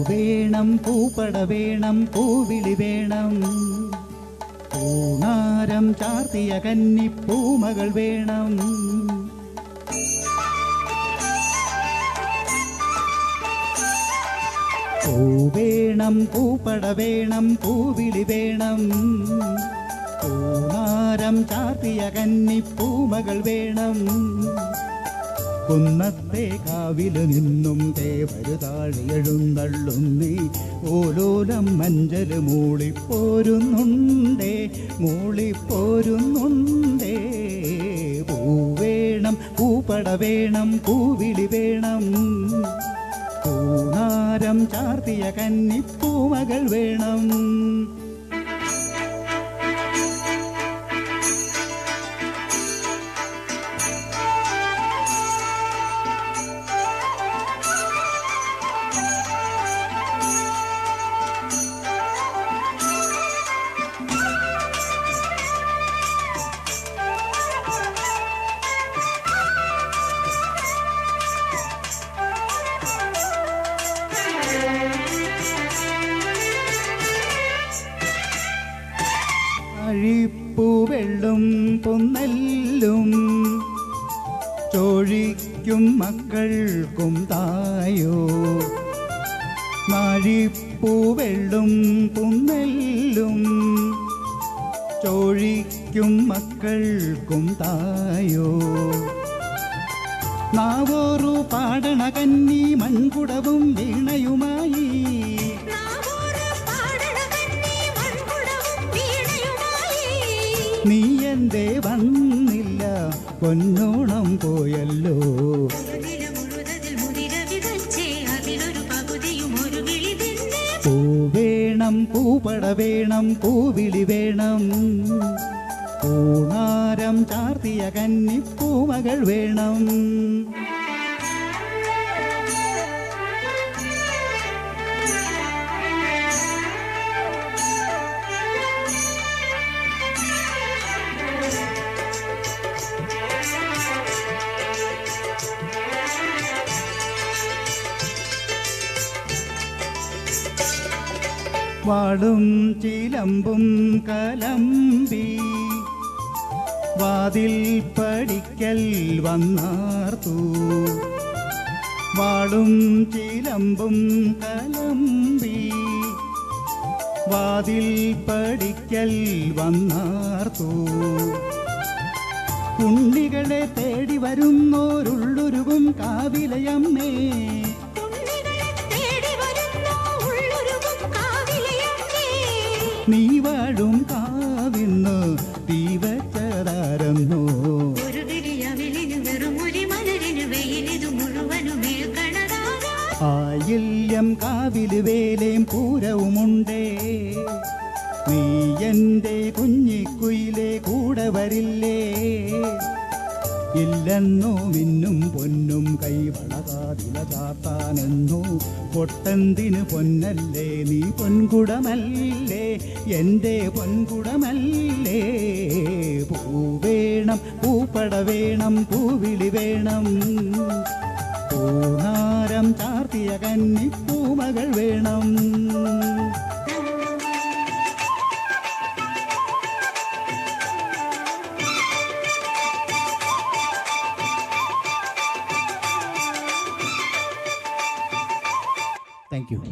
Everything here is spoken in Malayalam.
വേണം, പൂപ്പട വേണം, പൂവിളി വേണം, പൂണാരം ചാർത്തിയ കന്നിപ്പൂമകൾ വേണം. വേണം, പൂപ്പട വേണം, പൂവിളി വേണം, പൂണാരം ചാർത്തിയ കന്നിപ്പൂമകൾ വേണം. കുന്നത്തെ കാവില് നിന്നും തേവരുതാഴി എഴുന്നള്ളുന്നേ, ഓലോലം മഞ്ചല് മൂളിപ്പോരുന്നുണ്ടേ, മൂളിപ്പോരുന്നുണ്ടേ. പൂവേണം, പൂപ്പട വേണം, പൂവിളി വേണം, പൂണാരം ചാർത്തിയ കന്നിപ്പൂമകൾ വേണം. അഴിപ്പൂവെള്ളും പൊന്നെല്ലും ചോഴിക്കും മക്കൾക്കും തായോ, നാഴിപ്പൂവെള്ളും പൊന്നെല്ലും ചോഴിക്കും മക്കൾക്കും തായോ. നാവോറു പാടണ കന്നി മൺകുടവും വീണയുമായി, നീ എന്തേ വന്നില്ല, പൊന്നോണം പോയല്ലോ. പൂവേണം, പൂപ്പട വേണം, പൂവിളി വേണം, പൂണാരം ചാർത്തിയ കന്നിപ്പൂമകൾ വേണം. വാളും ചിലമ്പും കലമ്പി വാതിൽ പടിക്കൽ വന്നാർത്തു, വാളും ചിലമ്പും കലമ്പി വാതിൽ പടിക്കൽ വന്നാർത്തു. ഉണ്ണികളെ തേടി വരുന്നോരുള്ളുരുകും കാവിലയമ്മേ, നീ വാഴും കാവിന്ന് തീവച്ചതാരന്നോ. ആയില്യം കാവില് വേലേം പൂരവുമുണ്ടേ, നീ എൻ്റെ കുഞ്ഞിക്കുയിലെ കൂടെ വരില്ലേ. ഇല്ലെന്നോ മിന്നും പൊന്നും കൈവളകാതില ചാത്താനെന്നോ, പൊട്ടെന്തിന് പൊന്നല്ലേ നീ പൊൻകുടമല്ലേ, എൻ്റെ പൊൻകുടമല്ലേ. പൂവേണം, പൂപ്പട വേണം, പൂവിളി വേണം, പൂണാരം ചാർത്തിയ കന്നിപ്പൂമകൾ വേണം. Thank you.